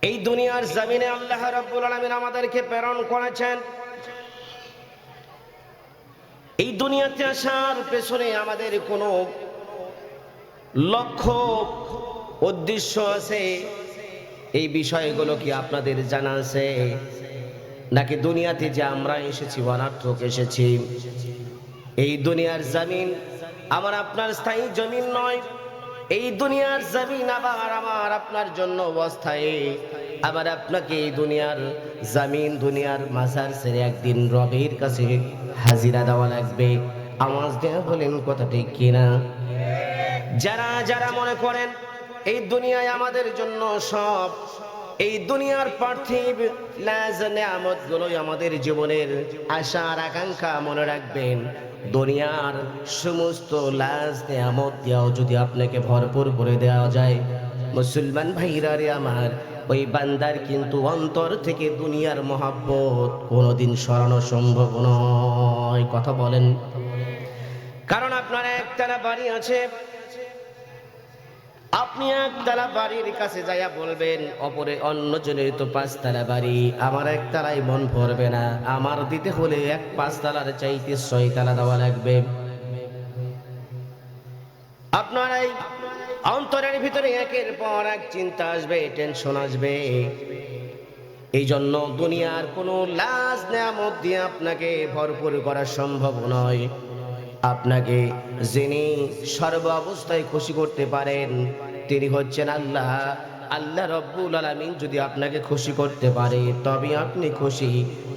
এই দুনিয়ার জমিনে আল্লাহ রাব্বুল আলামিন আমাদেরকে প্রেরণ করেছেন। এই দুনিয়াতে আসার পেছনে আমাদের কোনো লক্ষ্য উদ্দেশ্য আছে। এই বিষয়গুলো কি আপনাদের জানা আছে? নাকি দুনিয়াতে যে আমরা এসেছি অনার্থক এসেছি? এই দুনিয়ার জমিন আমার আপনার স্থায়ী জমিন নয়। এই দুনিয়ার জমিন আবার আমার আপনার জন্য অস্থায়ী। আবার আপনাকে এই দুনিয়ার জমিন দুনিয়ার মাঝার ছেড়ে একদিন রবের কাছে হাজিরা দেওয়া লাগবে। আওয়াজ দেয়া বলেন কথা ঠিক কিনা? যারা যারা মনে করেন এই দুনিয়ায় আমাদের জন্য সব, এই দুনিয়ার পার্থিব লাজ নেয়ামত গুলোই আমাদের জীবনের আশা আর আকাঙ্ক্ষা, মনে রাখবেন দুনিয়ার সমস্ত লাজ নেয়ামত দিয়েও যদি আপনাকে ভরপুর করে দেওয়া যায়, মুসলমান ভাইরা রে আমার, ওই বান্দার কিন্তু অন্তর থেকে দুনিয়ার মহাব্বত কোনোদিন সরানো সম্ভব নয়। কথা বলেন। কারণ আপনার একতলা বাড়ি আছে, আপনি একতলা বাড়ির কাছে যাইয়া বলবেন অপরে অন্যজনের তো পাঁচতলা বাড়ি, আমার একতলায় মন ভরবে না, আমার দিতে হলে এক পাঁচতলার চাইতে ছয়তলা দেওয়া লাগবে। আপনার এই অন্তরের ভিতরে একের পর এক চিন্তা আসবে, টেনশন আসবে। এই জন্য দুনিয়ার কোনো লাজ নেয়ামত দিয়ে আপনাকে ভরপুর করা সম্ভব নয়। আপনাকে যিনি সর্ব অবস্থায় খুশি করতে পারেন তিনি হচ্ছেন আল্লাহ। আল্লাহ রব্বুল আলামিন যদি আপনাকে খুশি করতে পারে তবে আপনি খুশি।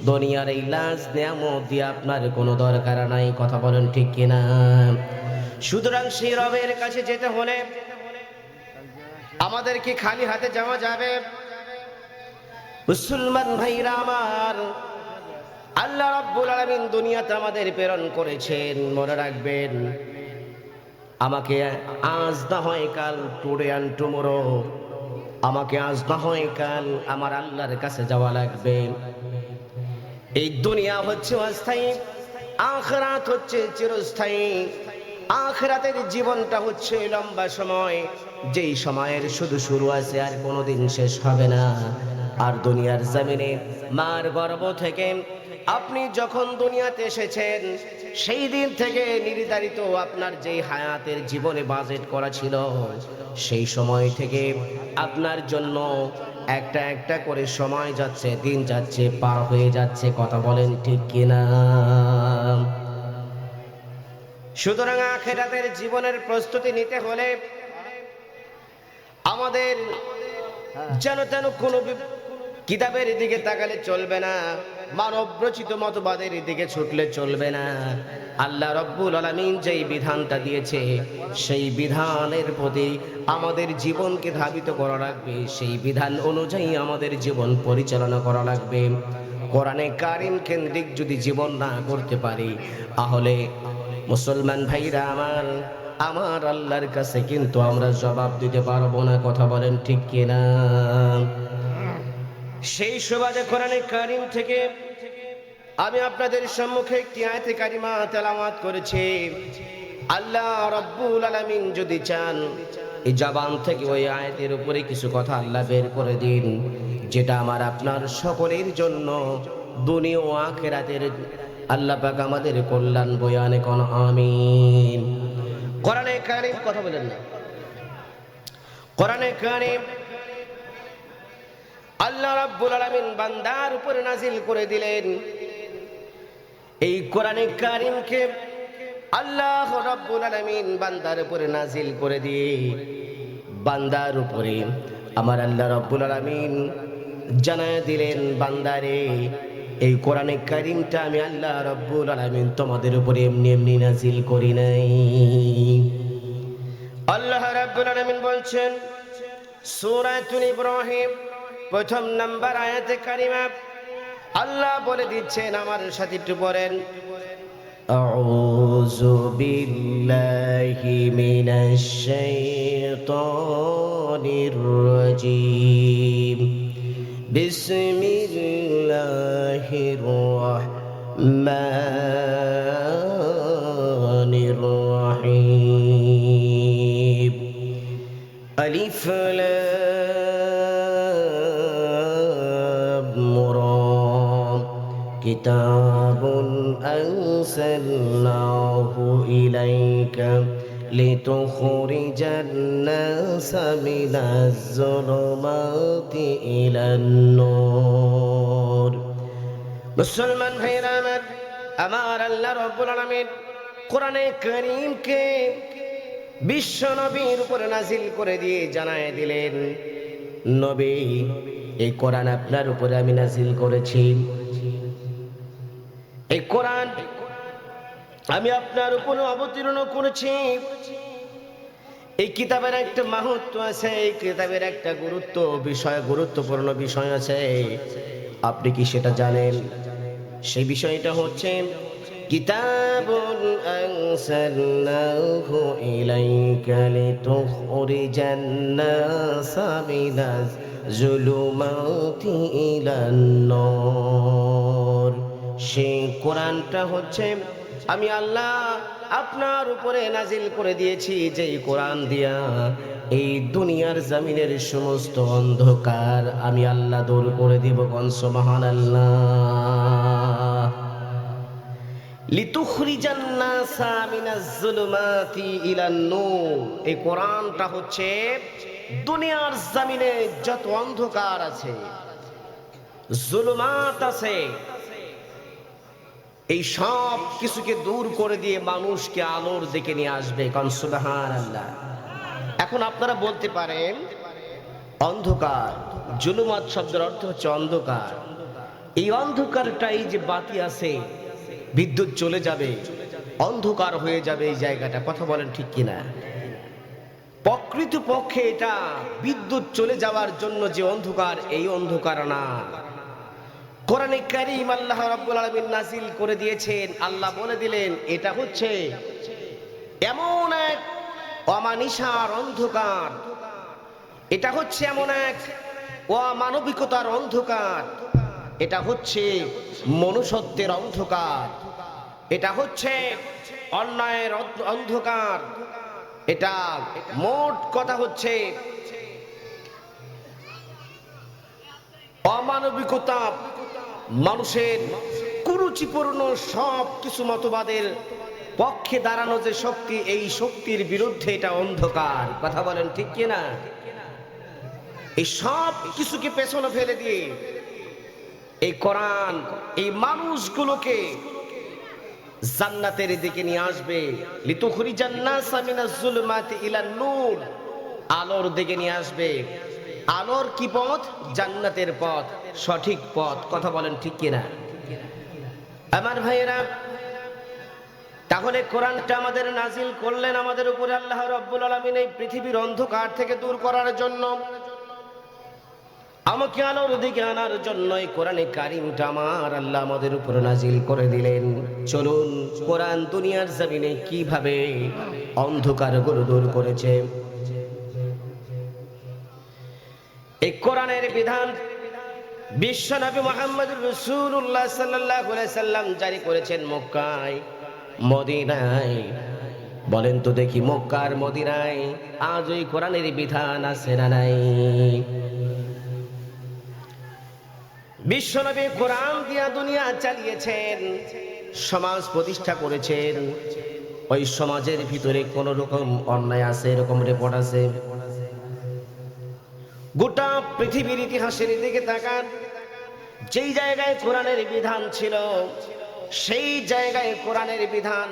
দুনিয়ার এই লাজ নেয়ামত দিয়ে আপনার কোনো দরকার নাই। কথা বলেন ঠিক কিনা? সুতরাং সেই রবের কাছে যেতে হলে আমাদেরকে খালি হাতে যাওয়া যাবে? মুসলমান ভাইরা আমার, আল্লাহ রাব্বুল আলামিন দুনিয়াতে আমাদের প্রেরণ করেছেন, মনে রাখবেন আমাকে আজ না হয় কাল, টুডে অ্যান্ড টুমরো, আমাকে আজ না হয় কাল আমার আল্লাহর কাছে যাওয়া লাগবে। এই দুনিয়া হচ্ছে অস্থায়ী, আখিরাত হচ্ছে চিরস্থায়ী। আখিরাতের জীবনটা হচ্ছে লম্বা সময়, যেই সময়ের শুধু শুরু আছে আর কোনোদিন শেষ হবে না। আর দুনিয়ার জমিনে মার গর্ভ থেকে আপনি যখন দুনিয়াতে এসেছেন সেই দিন থেকে নির্ধারিত আপনার যেই হায়াতের জীবনে বাজেট করা ছিল, সেই সময় থেকে আপনার জন্য একটা একটা করে সময় যাচ্ছে, দিন যাচ্ছে, পার হয়ে যাচ্ছে। কথা বলেন ঠিক কিনা? সুতরাং আখিরাতের জীবনের প্রস্তুতি নিতে হলে আমাদের যেন তেন কোনো কিতাবের দিকে তাকালে চলবে না, মানব রচিত মতবাদের দিকে ছুটলে চলবে না। আল্লাহ রব্বুল আলামিন যেই বিধানটা দিয়েছে সেই বিধানের প্রতি আমাদের জীবনকে ধাবিত করা লাগবে, সেই বিধান অনুযায়ী আমাদের জীবন পরিচালনা করা লাগবে। কোরআনে কারিম কেন্দ্রিক যদি জীবন না করতে পারি তাহলে মুসলমান ভাইরা আমার, আমার আল্লাহর কাছে কিন্তু আমরা জবাব দিতে পারবো না। কথা বলেন ঠিক কিনা? সেই সুবাদে কোরআনে কারিম থেকে আমি আপনাদের সম্মুখে একটি আয়াতে কারিমা তেলাওয়াত করেছি। আল্লাহ রাব্বুল আলামিন যদি চান এই জবান থেকে ওই আয়াতের উপরে কিছু কথা আল্লাহ বের করে দিন, যেটা আমার আপনার সকলের জন্য দুনিয়া ও আখিরাতের আল্লাহ পাক আমাদের কল্যাণ বয়ানে কোন আমিন। কোরআনে কারিম, কথা বলেন না, কোরআনে কারিম আল্লাহ রাব্বুল আলামিন বান্দার উপরে নাজিল করে দিলেন। এই কোরআনে কারিমকে আল্লাহ রাব্বুল আলামিন বান্দার উপরে নাজিল করে দিয়ে বান্দার উপরে আমার আল্লাহ রাব্বুল আলামিন জানায় দিলেন, বান্দারে এই কোরআনে কারিমটা আমি আল্লাহ রাব্বুল আলামিন তোমাদের উপরে এমনি এমনি নাজিল করি নাই। আল্লাহ রাব্বুল আলামিন বলছেন সূরাতুল ইব্রাহিম প্রথম নাম্বার আয়াতে কারিমা, আল্লাহ বলে দিচ্ছেন, আমার সাথে একটু পড়েন, আউযু বিল্লাহি মিনাশ শাইতানির রাজীম, বিসমিল্লাহির রাহমানির রাহিম, আলিফ লাম কিতাবুন আনসালনাহু ইলাইকা লিতুখরিজান নাসা মিনাজ যুলুমাতি ইলান নূর। মুসলমান ভাইরা আমার আল্লাহ রাব্বুল আলামিন কোরআনে কারীমকে বিশ্ব নবীর উপরে নাজিল করে দিয়ে জানায় দিলেন, নবী এই কোরআন আপনার উপরে আমি নাজিল করেছি। এই কোরআন আমি আপনার উপরে অবতীর্ণ করেছি। এই কিতাবের একটা মাহাত্ম্য আছে, এই কিতাবের একটা গুরুত্বপূর্ণ বিষয় আছে। আপনি কি সেটা জানেন? সেই বিষয়টা হচ্ছে কিতাবুন আনসালনাহু ইলাইকা লিতুখরিজান নাসা মিনাজ যুলুমাতি ইলান নূর। সেই কোরআনটা হচ্ছে আমি আল্লাহ আপনার উপরে নাজিল করে দিয়েছি, যেই কোরআন দিয়া এই দুনিয়ার জমিনের সমস্ত অন্ধকার আমি আল্লাহ দূর করে দিব। সুবহানাল্লাহ। লিতুখরিজান নাসা মিনাজ যুলুমাতি ইলান নূর। এই কোরআনটা হচ্ছে দুনিয়ার জমিনে যত অন্ধকার আছে, জুলুমাত আছে, এই সব কিছুকে দূর করে দিয়ে মানুষকে আলোর দিকে নিয়ে আসবে। সুবহানাল্লাহ। এখন আপনারা বলতে পারেন অন্ধকার, জুলুমাত শব্দের অর্থ হচ্ছে অন্ধকার। এই অন্ধকারটা, এই যে বাতি আছে, বিদ্যুৎ চলে যাবে, অন্ধকার হয়ে যাবে এই জায়গাটা। কথা বলেন ঠিক কিনা? প্রকৃতপক্ষে এটা বিদ্যুৎ চলে যাওয়ার জন্য যে অন্ধকার, এই অন্ধকার না। কোরআনে কারীম আল্লাহ রাব্বুল আলামিন নাযিল করে দিয়েছেন। আল্লাহ বলে দিলেন এটা হচ্ছে এমন এক অমানিসার অন্ধকার, এটা হচ্ছে এমন এক অমানবিকতার অন্ধকার, এটা হচ্ছে মনুষ্যত্বের অন্ধকার, এটা হচ্ছে অন্যায়ের অন্ধকার, এটা মোট কথা হচ্ছে অমানবিকতা, মানুষের কুরুচিপূর্ণ সব কিছু মতবাদের পক্ষে দাঁড়ানো যে শক্তি, এই শক্তির বিরুদ্ধে এটা অন্ধকার। কথা বলেন ঠিক কিনা? এই সব কিছুকে পেছনে ফেলে দিয়ে এই কোরআন এই মানুষগুলোকে জান্নাতের দিকে নিয়ে আসবে। লিতুখরিজান নাসা মিনাজ যুলুমাতি ইলান নূর। আলোর দিকে নিয়ে আসবে। আলোর কি পথ? জান্নাতের পথ, সঠিক পথ। কথা বলেন ঠিক কিনা? আমার ভাইয়েরা, তাহলে কোরআনটা আমাদের নাজিল করলেন আমাদের উপরে আল্লাহ রাব্বুল আলামিন এই পৃথিবীর অন্ধকার থেকে দূর করার জন্য, আমাকে আলোর দিকে আনার জন্য এই কোরআনে কারীমটা আমার আল্লাহ আমাদের উপরে নাজিল করে দিলেন। চলুন কোরআন দুনিয়ার জমিনে কিভাবে অন্ধকারগুলো দূর করেছে। এই কোরআনের বিধান বিশ্বনবী মুহাম্মদুর রাসূলুল্লাহ সাল্লাল্লাহু আলাইহি সাল্লাম জারি করেছেন মক্কায়, মদিনায়। বলেন তো দেখি, মক্কার মদিনায় আজ ওই কোরআনের বিধান আছে না নাই? বিশ্বনবী কোরআন দিয়া দুনিয়া চালিয়েছেন, সমাজ প্রতিষ্ঠা করেছেন। ওই সমাজের ভিতরে কোন রকম অন্যায় আছে এরকম রিপোর্ট আছে? গোটা পৃথিবীর ইতিহাসের দিকে তাকান, যেই জায়গায় কোরআনের বিধান ছিল সেই জায়গায় কোরআনের বিধান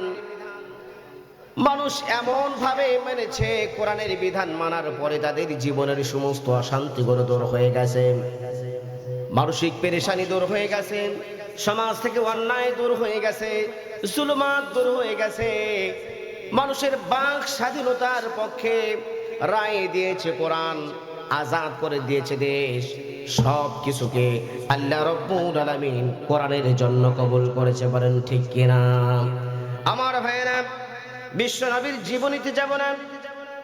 মানুষ এমন ভাবে মেনেছে, কোরআনের বিধান মানার পরে তাদের জীবনের সমস্ত অশান্তিগুলো দূর হয়ে গেছে, মানসিক পেরেশানি দূর হয়ে গেছে, সমাজ থেকে অন্যায় দূর হয়ে গেছে, জুলুমাত দূর হয়ে গেছে। মানুষের বাক স্বাধীনতার পক্ষে রায় দিয়েছে কোরআন, আজাদ করে দিয়েছে দেশ। সব কিছুকে আল্লাহ রাব্বুল আলামিন কোরআনের জন্য কবুল করেছে। বলেন ঠিক কিনা? আমার ভাইয়েরা, বিশ্ব নবীর জীবনীতে যাব না,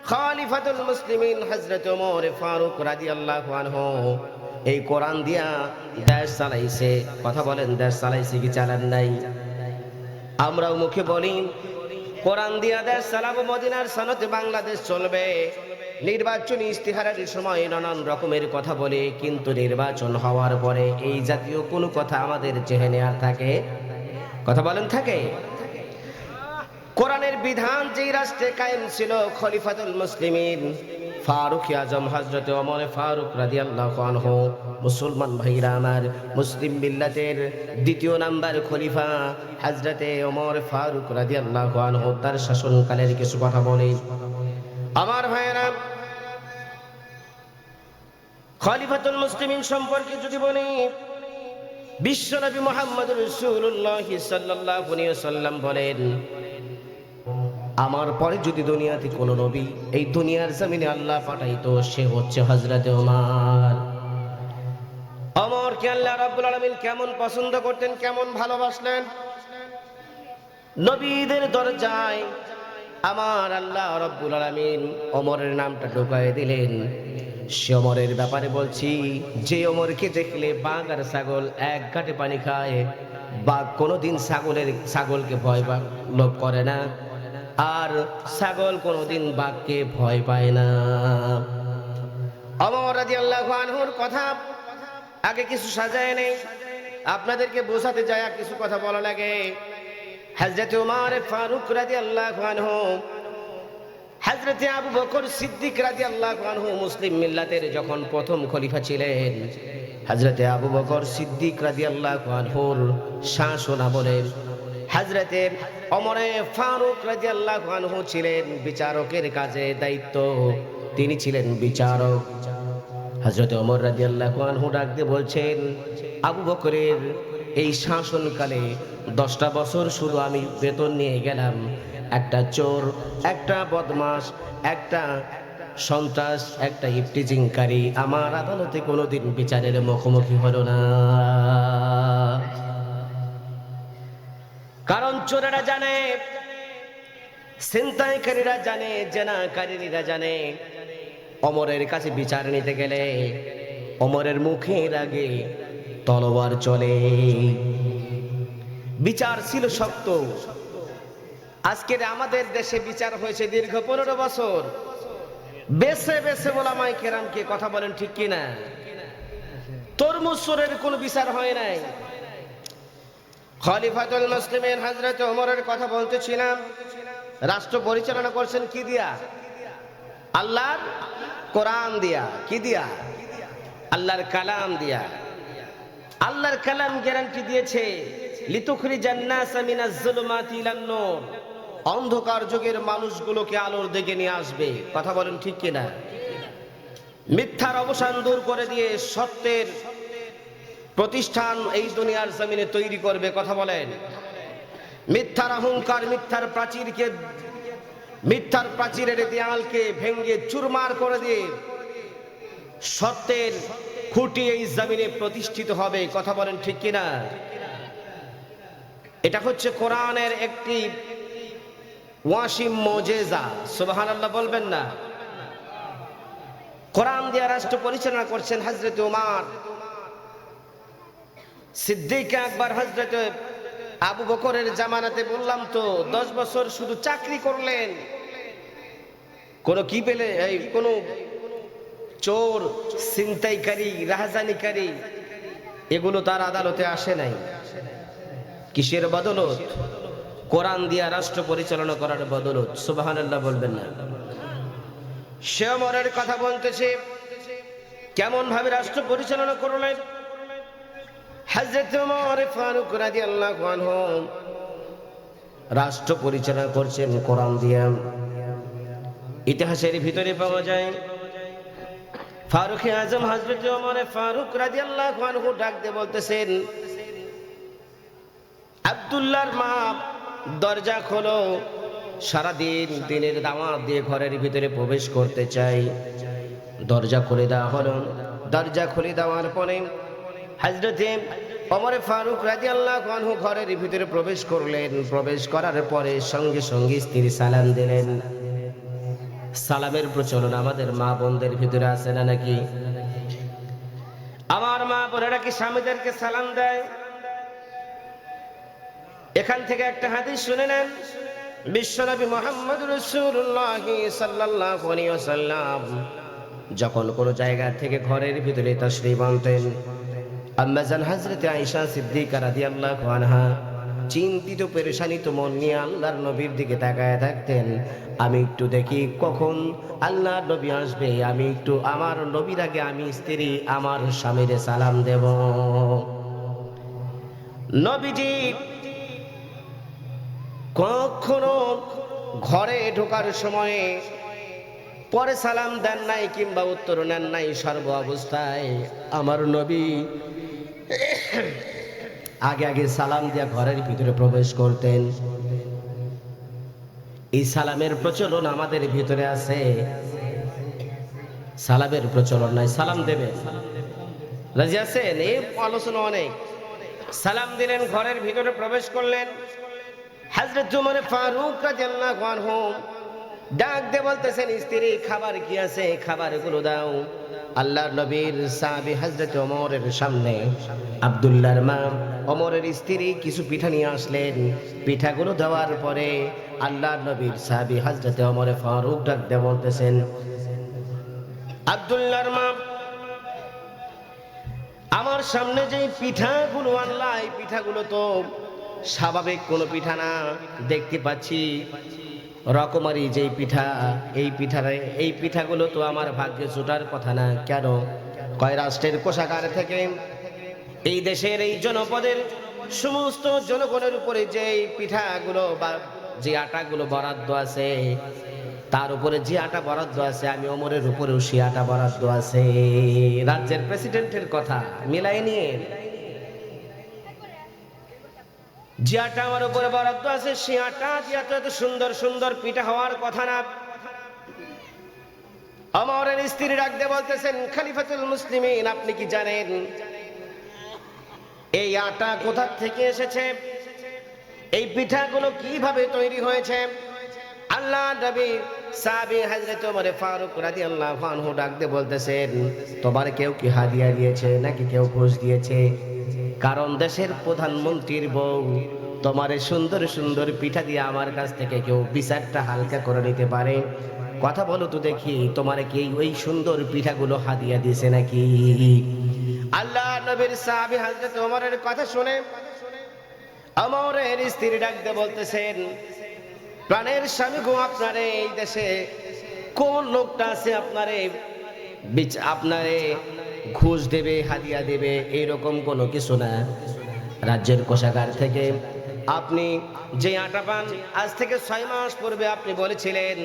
খলিফাতুল মুসলিমিন হযরত ওমর ফারুক রাদিয়াল্লাহু আনহু এই কোরআন দিয়া দেশ চালাইছে। কথা বলেন, দেশ চালাইছে কি চালান নাই? আমরাও মুখে বলি কোরআন দিয়া দেশ চালাবো, মদিনার সনদে বাংলাদেশ চলবে। নির্বাচনী ইস্তিহারের সময় নানান রকমের কথা বলে, কিন্তু নির্বাচন হওয়ার পরে এই জাতীয় কোনো কথা আমাদের জেহেনে আর থাকে? কথা বলেন থাকে? কোরআনের বিধান যেই রাষ্ট্রে কায়েম ছিল, খলিফাতুল মুসলিমিন ফারুক আজম হযরত ওমর ফারুক রাদিয়াল্লাহু আনহু, মুসলমান ভাইরা আমার, মুসলিম মিল্লাতের দ্বিতীয় নাম্বার খলিফা হযরতে ওমর ফারুক রাদিয়াল্লাহু আনহু তার শাসনকালের কিছু কথা বলে। আমার ভাইরা, খলিফাতুল মুসলিমিন সম্পর্কে যদি বলি, বিশ্বনবী মুহাম্মদুর রাসূলুল্লাহ সাল্লাল্লাহু আলাইহি ওয়াসাল্লাম বলেন, আমার পরে যদি দুনিয়াতে কোনো নবী এই দুনিয়ার জমিনে আল্লাহ পাঠাইতো, সে হচ্ছে হযরতে ওমর। ওমরকে আল্লাহ রাব্বুল আলামিন কেমন পছন্দ করতেন, কেমন ভালোবাসলেন। নবীদের দরজায় আমার আল্লাহ রাব্বুল আলামিন ওমরের নামটা ঢুকায় দিলেন। সে ওমরের ব্যাপারে বলছি, যে ওমরকে দেখলে বাঘ আর ছাগল এক ঘাটে পানি খায়। বাঘ কোনোদিন ছাগলকে ভয় বা লোভ করে না, আর ছাগল কোনোদিন বাঘকে ভয় পায় না। ওমর রাদিয়াল্লাহু আনহুর কথা আগে কিছু সাজায় নেই, আপনাদেরকে বোঝাতে যায় কিছু কথা বলা লাগে। হযরত ওমর ফারুক রাদিয়াল্লাহু আনহু, হযরত আবু বকর সিদ্দিক রাদিয়াল্লাহু আনহু মুসলিম মিল্লাতের যখন প্রথম খলিফা ছিলেন, হযরত আবু বকর সিদ্দিক রাদিয়াল্লাহু আনহুর শাসনামলে হযরতে ওমর ফারুক রাদিয়াল্লাহু আনহু ছিলেন বিচারকের কাজে দায়িত্ব, তিনি ছিলেন বিচারক। হযরত ওমর রাদিয়াল্লাহু আনহু ডাক দিয়ে বলছেন, আবু বকরের এই শাসনকালে 10টা বছর শুধু আমি বেতন নিয়ে গেলাম, একটা চোর, একটা বদমাশ, একটা সন্ত্রাস, একটা ইফটিজিংকারী আমার আদালতে কোনোদিন বিচারের মুখোমুখি হলো না। কারণ চোরেরা জানে, ছিনতাইকারীরা জানে, জেনাকারীরা জানে, ওমরের কাছে বিচার নিতে গেলে ওমরের মুখের আগে তলোয়ার চলে। বিচার ছিল শক্ত। আজকের আমাদের দেশে বিচার হয়েছে দীর্ঘ 15 বছর, বেছে বেছে ওলামায়ে কেরামকে, কথা বলেন ঠিক কিনা? তরমুজ চোরের কোনো বিচার হয় নাই। খলিফাতুল মুসলিমিন হযরত ওমরের কথা বলতেছিলাম। রাষ্ট্র পরিচালনা করছেন কি দিয়া? আল্লাহর কোরআন দিয়া। কি দিয়া? আল্লাহর কালাম দিয়া। আল্লাহর কালাম গ্যারান্টি দিয়েছে, লিতুখরিজান নাসা মিনাজ যুলুমাতি ইলান নূর, অন্ধকার যুগের মানুষগুলোকে আলোর দিকে নিয়ে আসবে। কথা বলেন ঠিক কিনা? মিথ্যার অবসান দূর করে দিয়ে সত্যের প্রতিষ্ঠান এই দুনিয়ার জমিনে তৈরি করবে। কথা বলেন। মিথ্যার অহংকার, মিথ্যার প্রাচীরকে, মিথ্যার প্রাচীরের দেয়ালকে ভেঙে চুরমার করে দিয়ে সত্যের খুঁটি এই জমিনে প্রতিষ্ঠিত হবে। কথা বলেন ঠিক কিনা? এটা হচ্ছে কোরআনের একটি ওয়াসিম মুজিজা। সুবহানাল্লাহ বলবেন না? কোরআন দিয়ে রাষ্ট্র পরিচালনা করছেন হযরত ওমর সিদ্দিক আকবর। হযরত আবু বকরের জামানাতে বললাম তো 10 বছর শুধু চাকরি করলেন, কোন কি পেলে, এই কোন চোর, ছিনতাইকারী, রাহাজানিকারী এগুলো তার আদালতে আসে নাই। কিসের বদলত? কোরআন দিয়া রাষ্ট্র পরিচালনা করার বদলত। সুবহানাল্লাহ বলবেন না? সে ওমরের কথা বলতেছে, কেমন ভাবে রাষ্ট্র পরিচালনা করলেন। হযরত ওমর ফারুক রাদিয়াল্লাহু আনহু রাষ্ট্র পরিচালনা করছেন কোরআন দিয়া। ইতিহাসের ভিতরে পাওয়া যায়, ফারুক আজম হযরত ওমর ফারুক রাদিয়াল্লাহু আনহু ডাক দিয়ে বলতেছেন, আব্দুল্লাহর মা দরজা খোলো, সারাদিন দিনের দাওয়াত দিয়ে ঘরের ভিতরে প্রবেশ করতে চাই। দরজা খুলে দেওয়া হলো। দরজা খুলে দেওয়ার পরে হযরতে ওমর ফারুক রাদিয়াল্লাহু আনহু ঘরের ভিতরে প্রবেশ করলেন। প্রবেশ করার পরে সঙ্গে সঙ্গে স্ত্রী সালাম দিলেন। সালামের প্রচলন আমাদের মা বোনদের ভিতরে আছে না নাকি? আমার মা বোনেরা কি স্বামীদেরকে সালাম দেয়? এখান থেকে একটা হাদিস শুনে নেন। বিশ্বনবী মুহাম্মদ রাসূলুল্লাহ সাল্লাল্লাহু আলাইহি ওয়াসাল্লাম যখন কোন জায়গা থেকে ঘরের ভিতরে তাশরীফ আনতেন, আম্মা জান হযরতে আয়েশা সিদ্দিকা রাদিয়াল্লাহু আনহা চিন্তিত পেরেশানিত মন নিয়ে আল্লাহর নবীর দিকে তাকায় থাকতেন। আমি একটু দেখি কখন আল্লাহর নবী আসবে, আমি একটু আমার নবীর আগে আমি স্ত্রী আমার স্বামীর সালাম দেব। নবীজি কখনো ঘরে ঢোকার সময়ে পরে সালাম দেন নাই কিংবা উত্তর নেন নাই, সর্ব অবস্থায় আমার নবী আগে আগে সালাম দিয়া ঘরের ভিতরে প্রবেশ করতেন। এই সালামের প্রচলন আমাদের ভিতরে আছে, সালামের প্রচলন নাই। সালাম দেবে রাজি আছেন? এই আলোচনা অনেক। সালাম দিলেন, ঘরের ভিতরে প্রবেশ করলেন। হযরত ওমর ফারুক রাদিয়াল্লাহু আনহু ডাক দিয়ে বলতেছেন, স্ত্রী খাবার কি আছে, খাবারগুলো দাও। আল্লাহর নবীর সাহাবী হযরত ওমরের সামনে আব্দুল্লাহর মা ওমরের স্ত্রী কিছু পিঠা নিয়ে আসলেন। পিঠাগুলো দেওয়ার পরে আল্লাহর নবীর সাহাবী হযরত ওমর ফারুক ডাক দিয়ে বলতেছেন, আব্দুল্লাহর মা, আমার সামনে যে পিঠাগুলো আনলা, এই পিঠাগুলো তো স্বাভাবিক কোনো পিঠা না, দেখতে পাচ্ছি রকমারি যেই পিঠা, এই পিঠাগুলো তো আমার ভাগ্যে জোটার কথা না। কেন? কয় রাষ্ট্রের কোষাগার থেকে এই দেশের এই জনপদের সমস্ত জনগণের উপরে যে পিঠাগুলো বা যে আটাগুলো বরাদ্দ আছে, তার উপরে যে আটা বরাদ্দ আছে, আমি ওমরের উপরেও সে আটা বরাদ্দ আছে। রাজ্যের প্রেসিডেন্টের কথা মিলাই নিয়ে যে আটা আমার উপরে বরাদ্দ আছে, সে আটা দিয়ে এত সুন্দর সুন্দর পিঠা হওয়ার কথা না। ওমরের স্ত্রী ডাকতে বলতেছেন, খলিফাতুল মুসলিমিন, আপনি কি জানেন এই আটা কোথা থেকে এসেছে, এই পিঠাগুলো কিভাবে তৈরি হয়েছে? আল্লাহর নবী সাহাবী হযরত ওমর ফারুক রাদিয়াল্লাহু আনহু ডাকতে বলতেছেন, তোমার কেউ কি হাদিয়া দিয়েছে নাকি কেউ ঘুষ দিয়েছে? কারণ দেশের প্রধানমন্ত্রীর বউ তোমার সুন্দর সুন্দর পিঠা দিয়ে আমার কাছ থেকে কেউ বিচারটা হালকা করে নিতে পারে? কথা বলো তো দেখি, তোমার কি ওই সুন্দর পিঠাগুলো হাদিয়া দিয়েছে নাকি? আল্লাহর নবীর সাহাবী হযরত ওমরের কথা শুনে ওমরের স্ত্রী ডাকতে বলতেছেন, প্রাণের স্বামী গো, আপনারে এই দেশে কোন লোকটা আছে আপনারে ঘুষ দেবে, হাদিয়া দেবে, এইরকম কোনো কিছু না। রাজ্যের কোষাগার থেকে আপনি যে আটা পান, আজ থেকে 6 মাস পূর্বে আপনি বলেছিলেন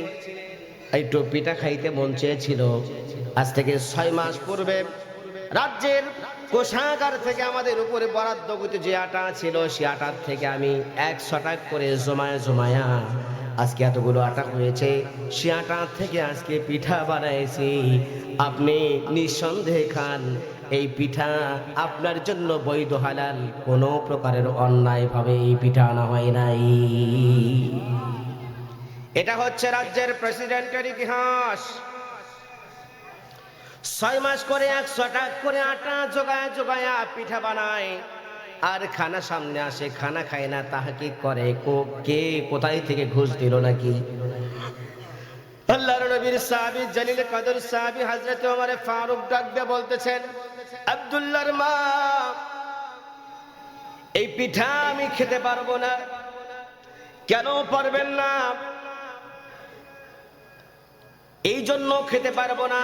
একটু পিঠা খাইতে মন চেয়েছিল। আজ থেকে 6 মাস পূর্বে রাজ্যের কোষাগার থেকে আমাদের উপরে বরাদ্দকৃত যে আটা ছিল, সে আটার থেকে আমি 100 টাকা করে জমায়া আজকে এতগুলো আটা হয়েছে। সে আটা থেকে আজকে পিঠা বানাইছি। আপনি নিঃসন্দেহে খান, এই পিঠা আপনার জন্য বৈধ, হালাল, কোনো প্রকারের অন্যায় ভাবে এই পিঠা আনা হয় নাই। এটা হচ্ছে রাজ্যের প্রেসিডেন্টের ইতিহাস। 6 মাস করে 100 টাকা করে আটা জোগায়া পিঠা বানায়, আর খানা সামনে আসে, খানা খায় না। তাহাকে করে কে, কোথায় থেকে ঘুষ দিল নাকি? আল্লাহর নবীর সাহাবী জলিল কদর সাহাবী হযরত ওমর ফারুক ডাক দিয়ে বলতেছেন, আব্দুল্লাহর মা, এই পিঠা আমি খেতে পারবো না। কেন পারবেন না? এই জন্য খেতে পারবো না,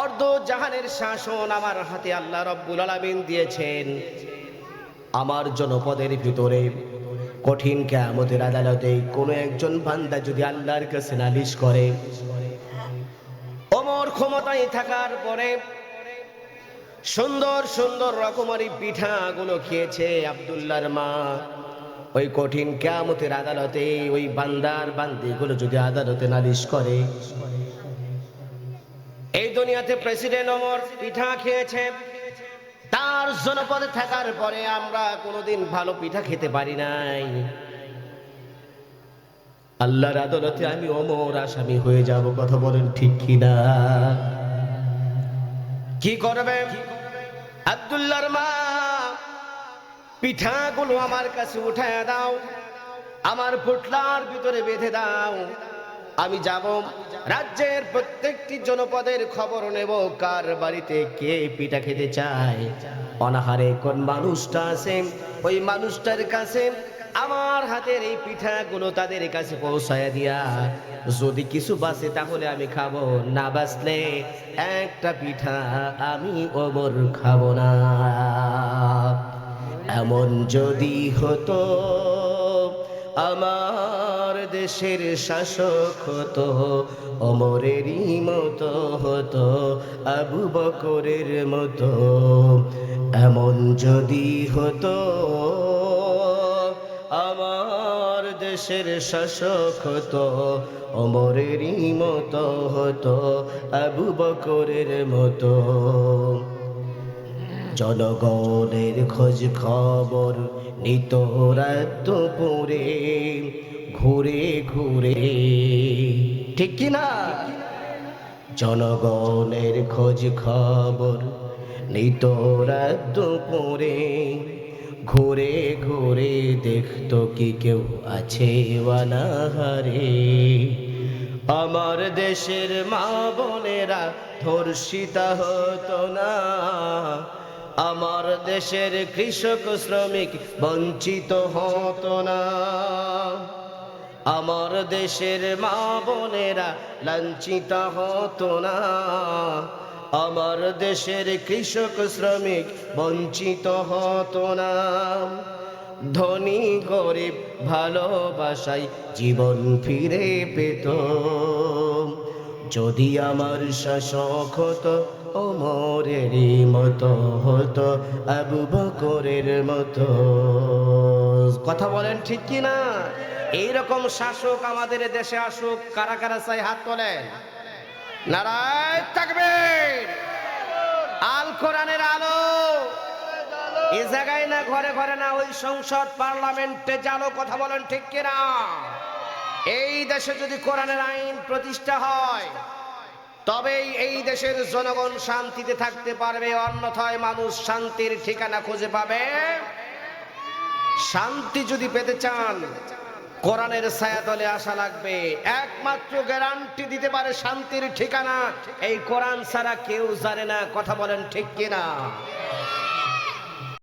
অর্ধ জাহানের শাসন আমার হাতে আল্লাহ রাব্বুল আলামিন দিয়েছেন। আমার জনপদের ভিতরে কঠিন কিয়ামতের আদালতে কোনো একজন বান্দা যদি আল্লাহর কাছে নালিশ করে, ওমর ক্ষমতায় থাকার পরে সুন্দর সুন্দর রকমারি পিঠাগুলো খেয়েছে আব্দুল্লাহর মা, ওই কঠিন কিয়ামতের আদালতে ওই বান্দিগুলো যদি আদালতে নালিশ করে, এই দুনিয়াতে প্রেসিডেন্ট ওমর পিঠা খেয়েছে, তার জনপদে থাকার পরে আমরা কোনোদিন ভালো পিঠা খেতে পারি নাই, আল্লাহর আদালতে আমি ওমর আসামি হয়ে যাব। কথা বলেন ঠিক কিনা? কি করবে? আব্দুল্লাহর মা, পিঠাগুলো আমার কাছে উঠায় দাও। আমার পোটলার ভিতরে বেঁধে দাও। আমি যাব, রাজ্যের প্রত্যেকটি জনপদের খবর নেব কার বাড়িতে কে পিঠা খেতে চায়। অনাহারে কোন মানুষটা আছে, ওই মানুষটার কাছে আমার হাতের এই পিঠাগুলো তাদের কাছে পৌঁছায় দিয়া, যদি কিছু বাঁচে তাহলে আমি খাবো, না বাঁচলে একটা পিঠা আমি ওমর খাবো না। এমন যদি হতো আমার দেশের শাসক হতো, ওমরেরই মতো হতো, আবু বকরের মতো। এমন যদি হতো আমার দেশের শাসক হতো, ওমরেরই মতো হতো, আবু বকরের মতো। জনগণের খোঁজ খবর নিত রাত দুপুরে, ঘুরে ঘুরে, ঠিক কি না? জনগণের খোঁজ খবর নিত রাত দুপুরে, ঘুরে ঘুরে দেখতো কি কেউ আছে অনাহারে। আমার দেশের মা বোনেরা ধর্ষিতা হতো না, আমার দেশের কৃষক শ্রমিক বঞ্চিত হতো না, আমার দেশের মা বোনেরা লাঞ্ছিত হতো না, আমার দেশের কৃষক শ্রমিক বঞ্চিত হতো না। ধনী গরিব ভালোবাসায় জীবন ফিরে পেত, যদি আমার শাসক হতো ওমরেরই মতো হতো, আবু বকরের মতো। কথা বলেন ঠিক কি না? এইরকম শাসক আমাদের দেশে আসুক। কারা কারা চাই হাত তোলেন। নারায়ে তাকবীর। আল কোরআনের আলো এই জায়গায় না, ঘরে ঘরে না, ওই সংসদ পার্লামেন্টে জানো। কথা বলেন ঠিক কিনা? এই দেশে যদি কোরআনের আইন প্রতিষ্ঠা হয় তবেই এই দেশের জনগণ শান্তিতে থাকতে পারবে, অন্যথায় মানুষ শান্তির ঠিকানা খুঁজে পাবে। শান্তি যদি পেতে চান কোরআনের ছায়াতলে আসা লাগবে। একমাত্র গ্যারান্টি দিতে পারে শান্তির ঠিকানা এই কোরআন ছাড়া কেউ জানে না। কথা বলেন ঠিক কিনা?